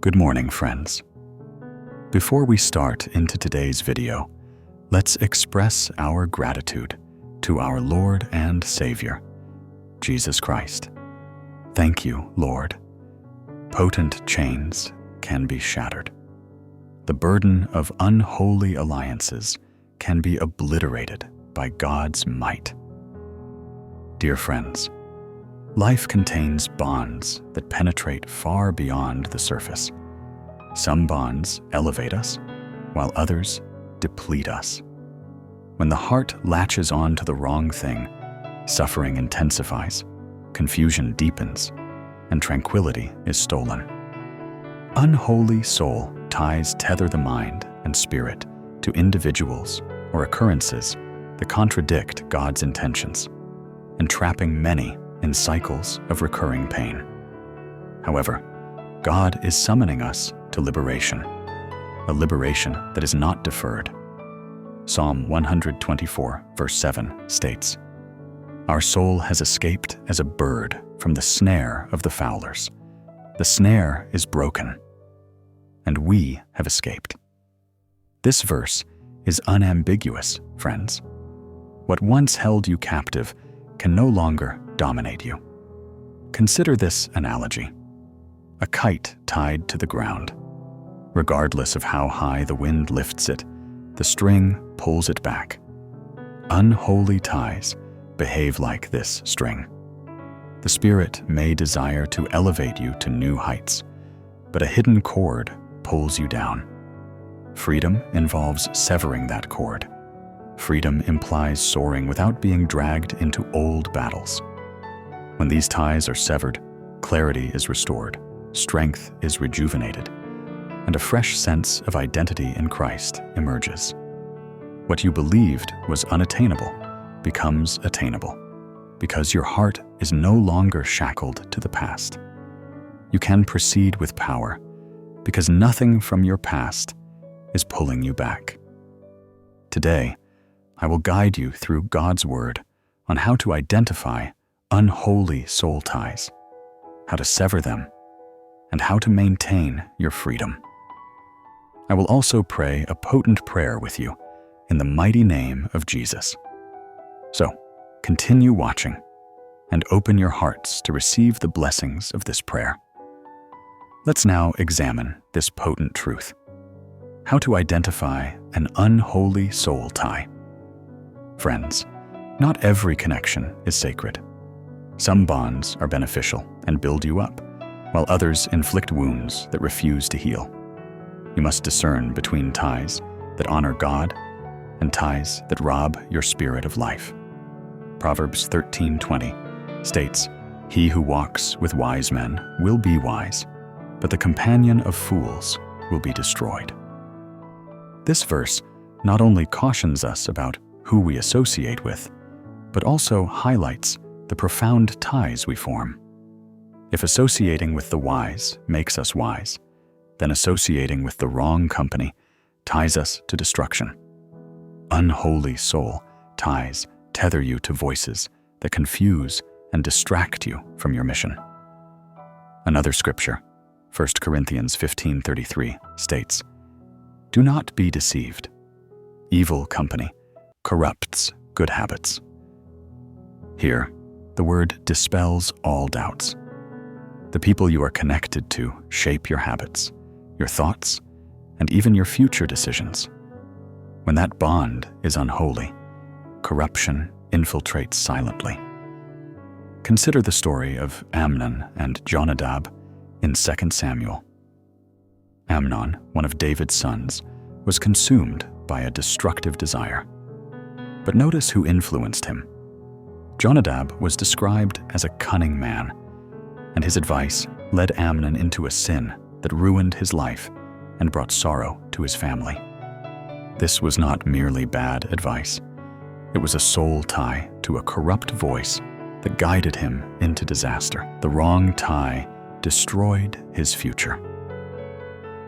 Good morning, friends. Before we start into today's video, let's express our gratitude to our Lord and Savior, Jesus Christ. Thank you, Lord. Potent chains can be shattered. The burden of unholy alliances can be obliterated by God's might. Dear friends, life contains bonds that penetrate far beyond the surface. Some bonds elevate us, while others deplete us. When the heart latches on to the wrong thing, suffering intensifies, confusion deepens, and tranquility is stolen. Unholy soul ties tether the mind and spirit to individuals or occurrences that contradict God's intentions, entrapping many in cycles of recurring pain. However, God is summoning us to liberation, a liberation that is not deferred. Psalm 124, verse 7 states, "Our soul has escaped as a bird from the snare of the fowlers. The snare is broken, and we have escaped." This verse is unambiguous, friends. What once held you captive can no longer dominate you. Consider this analogy. A kite tied to the ground. Regardless of how high the wind lifts it, the string pulls it back. Unholy ties behave like this string. The Spirit may desire to elevate you to new heights, but a hidden cord pulls you down. Freedom involves severing that cord. Freedom implies soaring without being dragged into old battles. When these ties are severed, clarity is restored, strength is rejuvenated, and a fresh sense of identity in Christ emerges. What you believed was unattainable becomes attainable, because your heart is no longer shackled to the past. You can proceed with power, because nothing from your past is pulling you back. Today, I will guide you through God's Word on how to identify unholy soul ties, how to sever them, and how to maintain your freedom. I will also pray a potent prayer with you in the mighty name of Jesus. So, continue watching and open your hearts to receive the blessings of this prayer. Let's now examine this potent truth: how to identify an unholy soul tie. Friends, not every connection is sacred. Some bonds are beneficial and build you up, while others inflict wounds that refuse to heal. You must discern between ties that honor God and ties that rob your spirit of life. Proverbs 13:20 states, "He who walks with wise men will be wise, but the companion of fools will be destroyed." This verse not only cautions us about who we associate with, but also highlights the profound ties we form. If associating with the wise makes us wise, then associating with the wrong company ties us to destruction. Unholy soul ties tether you to voices that confuse and distract you from your mission. Another scripture, 1 Corinthians 15:33, states, "Do not be deceived. Evil company corrupts good habits." Here, the word dispels all doubts. The people you are connected to shape your habits, your thoughts, and even your future decisions. When that bond is unholy, corruption infiltrates silently. Consider the story of Amnon and Jonadab in 2 Samuel. Amnon, one of David's sons, was consumed by a destructive desire. But notice who influenced him. Jonadab was described as a cunning man, and his advice led Amnon into a sin that ruined his life and brought sorrow to his family. This was not merely bad advice. It was a soul tie to a corrupt voice that guided him into disaster. The wrong tie destroyed his future.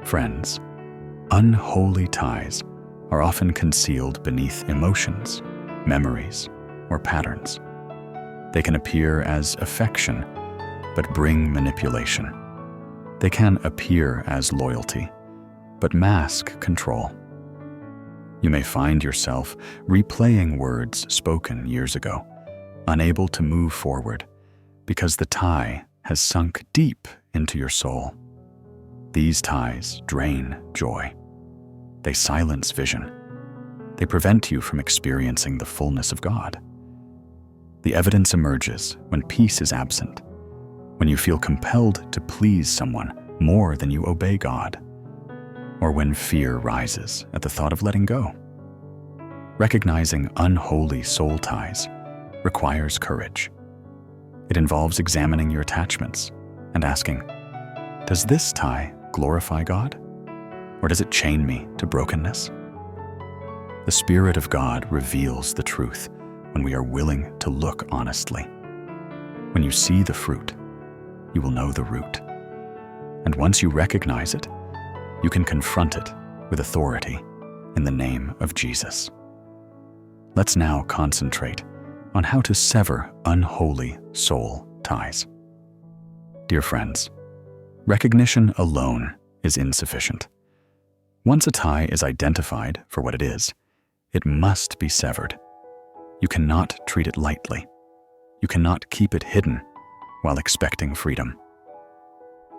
Friends, unholy ties are often concealed beneath emotions, memories, or patterns. They can appear as affection, but bring manipulation. They can appear as loyalty, but mask control. You may find yourself replaying words spoken years ago, unable to move forward because the tie has sunk deep into your soul. These ties drain joy. They silence vision. They prevent you from experiencing the fullness of God. The evidence emerges when peace is absent, when you feel compelled to please someone more than you obey God, or when fear rises at the thought of letting go. Recognizing unholy soul ties requires courage. It involves examining your attachments and asking, does this tie glorify God, or does it chain me to brokenness? The Spirit of God reveals the truth when we are willing to look honestly. When you see the fruit, you will know the root. And once you recognize it, you can confront it with authority in the name of Jesus. Let's now concentrate on how to sever unholy soul ties. Dear friends, recognition alone is insufficient. Once a tie is identified for what it is, it must be severed. You cannot treat it lightly. You cannot keep it hidden while expecting freedom.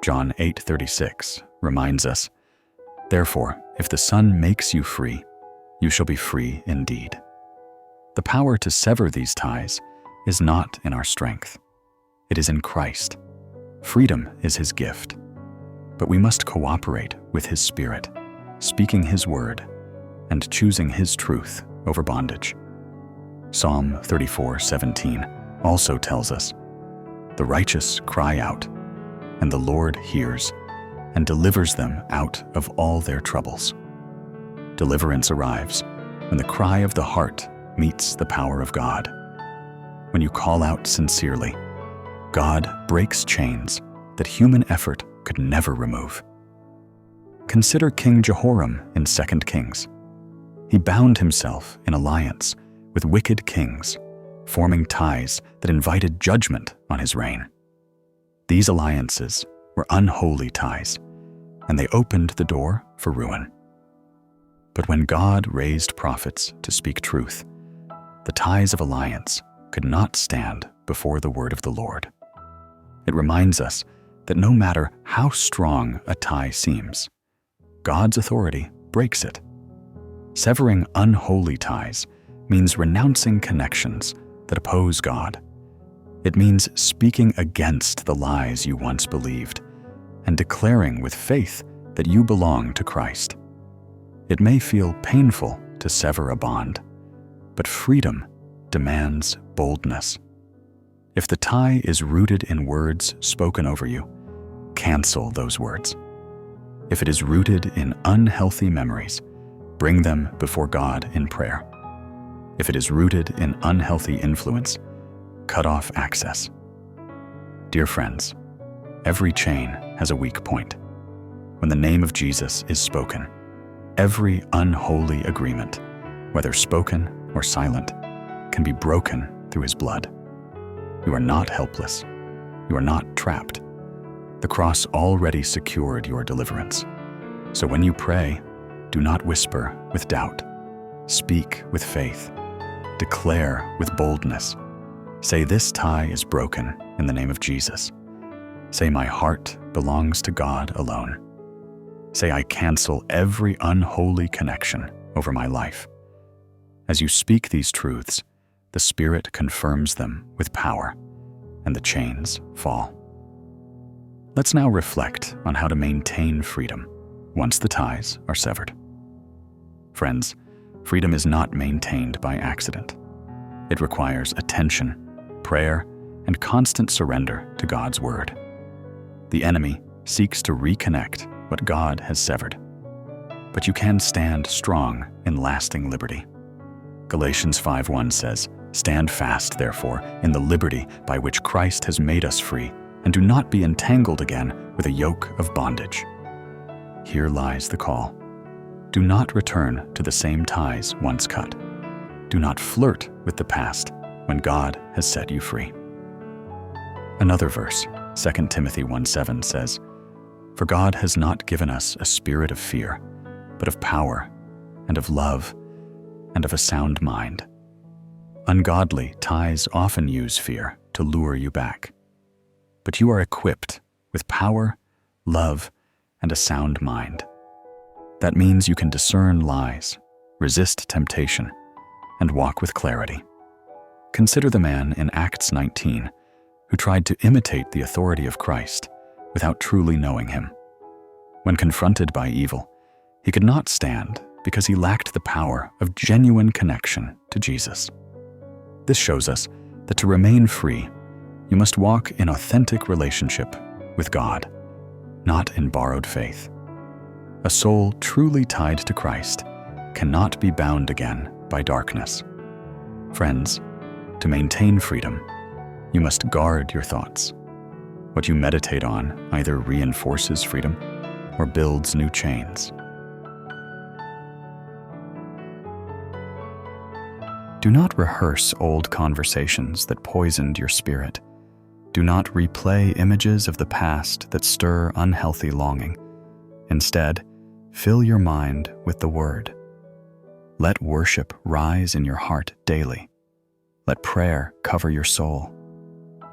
John 8:36 reminds us, "Therefore, if the Son makes you free, you shall be free indeed." The power to sever these ties is not in our strength. It is in Christ. Freedom is His gift. But we must cooperate with His Spirit, speaking His word and choosing His truth over bondage. Psalm 34:17 also tells us, "The righteous cry out, and the Lord hears and delivers them out of all their troubles." Deliverance arrives when the cry of the heart meets the power of God. When you call out sincerely, God breaks chains that human effort could never remove. Consider King Jehoram in 2 Kings. He bound himself in alliance with wicked kings, forming ties that invited judgment on his reign. These alliances were unholy ties, and they opened the door for ruin. But when God raised prophets to speak truth, the ties of alliance could not stand before the word of the Lord. It reminds us that no matter how strong a tie seems, God's authority breaks it. Severing unholy ties means renouncing connections that oppose God. It means speaking against the lies you once believed and declaring with faith that you belong to Christ. It may feel painful to sever a bond, but freedom demands boldness. If the tie is rooted in words spoken over you, cancel those words. If it is rooted in unhealthy memories, bring them before God in prayer. If it is rooted in unhealthy influence, cut off access. Dear friends, every chain has a weak point. When the name of Jesus is spoken, every unholy agreement, whether spoken or silent, can be broken through His blood. You are not helpless. You are not trapped. The cross already secured your deliverance. So when you pray, do not whisper with doubt. Speak with faith. Declare with boldness. Say, "This tie is broken in the name of Jesus." Say, "My heart belongs to God alone." Say, "I cancel every unholy connection over my life." As you speak these truths, the Spirit confirms them with power, and the chains fall. Let's now reflect on how to maintain freedom once the ties are severed. Friends, freedom is not maintained by accident. It requires attention, prayer, and constant surrender to God's word. The enemy seeks to reconnect what God has severed, but you can stand strong in lasting liberty. Galatians 5:1 says, "Stand fast, therefore, in the liberty by which Christ has made us free, and do not be entangled again with a yoke of bondage." Here lies the call. Do not return to the same ties once cut. Do not flirt with the past when God has set you free. Another verse, 2 Timothy 1:7 says, For God has not given us a spirit of fear, but of power, and of love, and of a sound mind. Ungodly ties often use fear to lure you back. But you are equipped with power, love, and a sound mind. That means you can discern lies, resist temptation, and walk with clarity. Consider the man in Acts 19 who tried to imitate the authority of Christ without truly knowing him. When confronted by evil, he could not stand because he lacked the power of genuine connection to Jesus. This shows us that to remain free, you must walk in authentic relationship with God, not in borrowed faith. A soul truly tied to Christ cannot be bound again by darkness. Friends, to maintain freedom, you must guard your thoughts. What you meditate on either reinforces freedom or builds new chains. Do not rehearse old conversations that poisoned your spirit. Do not replay images of the past that stir unhealthy longing. Instead, fill your mind with the Word. Let worship rise in your heart daily. Let prayer cover your soul.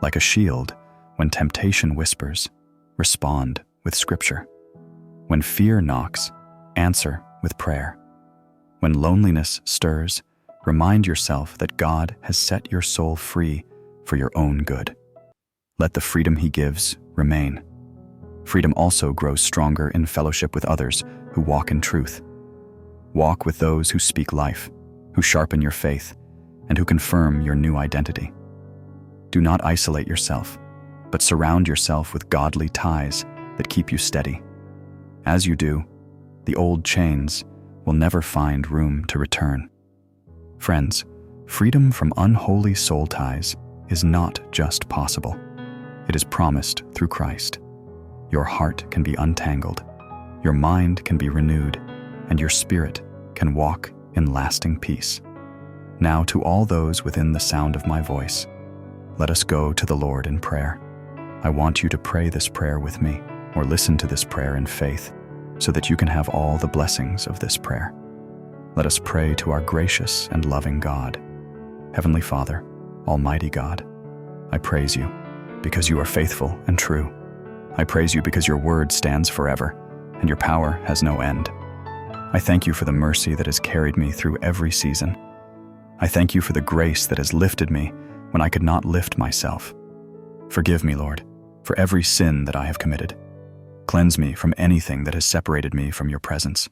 Like a shield, when temptation whispers, respond with Scripture. When fear knocks, answer with prayer. When loneliness stirs, remind yourself that God has set your soul free for your own good. Let the freedom He gives remain. Freedom also grows stronger in fellowship with others who walk in truth. Walk with those who speak life, who sharpen your faith, and who confirm your new identity. Do not isolate yourself, but surround yourself with godly ties that keep you steady. As you do, the old chains will never find room to return. Friends, freedom from unholy soul ties is not just possible. It is promised through Christ. Your heart can be untangled, your mind can be renewed, and your spirit can walk in lasting peace. Now, to all those within the sound of my voice, let us go to the Lord in prayer. I want you to pray this prayer with me, or listen to this prayer in faith, so that you can have all the blessings of this prayer. Let us pray to our gracious and loving God. Heavenly Father, Almighty God, I praise you because you are faithful and true. I praise you because your word stands forever and your power has no end. I thank you for the mercy that has carried me through every season. I thank you for the grace that has lifted me when I could not lift myself. Forgive me, Lord, for every sin that I have committed. Cleanse me from anything that has separated me from your presence.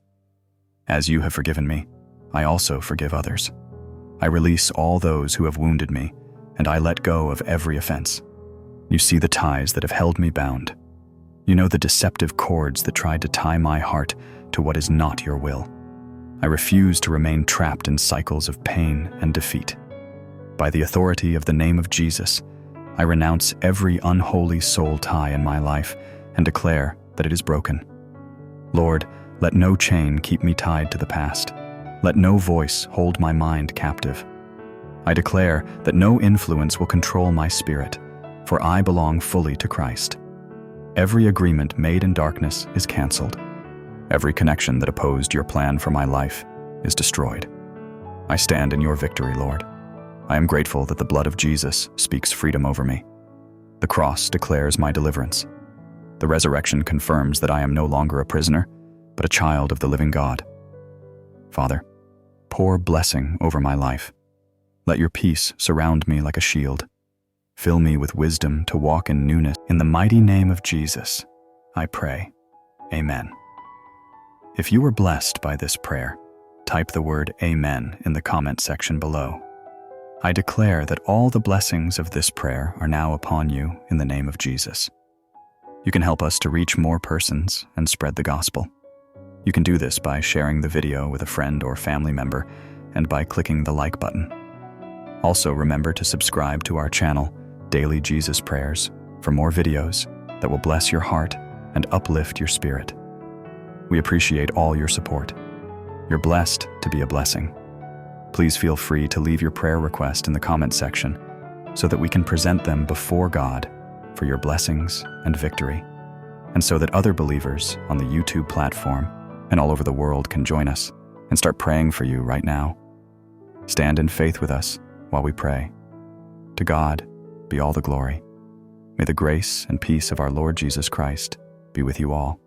As you have forgiven me, I also forgive others. I release all those who have wounded me, and I let go of every offense. You see the ties that have held me bound. You know the deceptive cords that tried to tie my heart to what is not your will. I refuse to remain trapped in cycles of pain and defeat. By the authority of the name of Jesus, I renounce every unholy soul tie in my life and declare that it is broken. Lord, let no chain keep me tied to the past. Let no voice hold my mind captive. I declare that no influence will control my spirit, for I belong fully to Christ. Every agreement made in darkness is canceled. Every connection that opposed your plan for my life is destroyed. I stand in your victory, Lord. I am grateful that the blood of Jesus speaks freedom over me. The cross declares my deliverance. The resurrection confirms that I am no longer a prisoner, but a child of the living God. Father, pour blessing over my life. Let your peace surround me like a shield. Fill me with wisdom to walk in newness. In the mighty name of Jesus, I pray. Amen. If you were blessed by this prayer, type the word Amen in the comment section below. I declare that all the blessings of this prayer are now upon you in the name of Jesus. You can help us to reach more persons and spread the gospel. You can do this by sharing the video with a friend or family member and by clicking the like button. Also, remember to subscribe to our channel, Daily Jesus Prayers, for more videos that will bless your heart and uplift your spirit. We appreciate all your support. You're blessed to be a blessing. Please feel free to leave your prayer request in the comment section so that we can present them before God for your blessings and victory. and so that other believers on the YouTube platform and all over the world can join us and start praying for you right now. Stand in faith with us while we pray. To God be all the glory. May the grace and peace of our Lord Jesus Christ be with you all.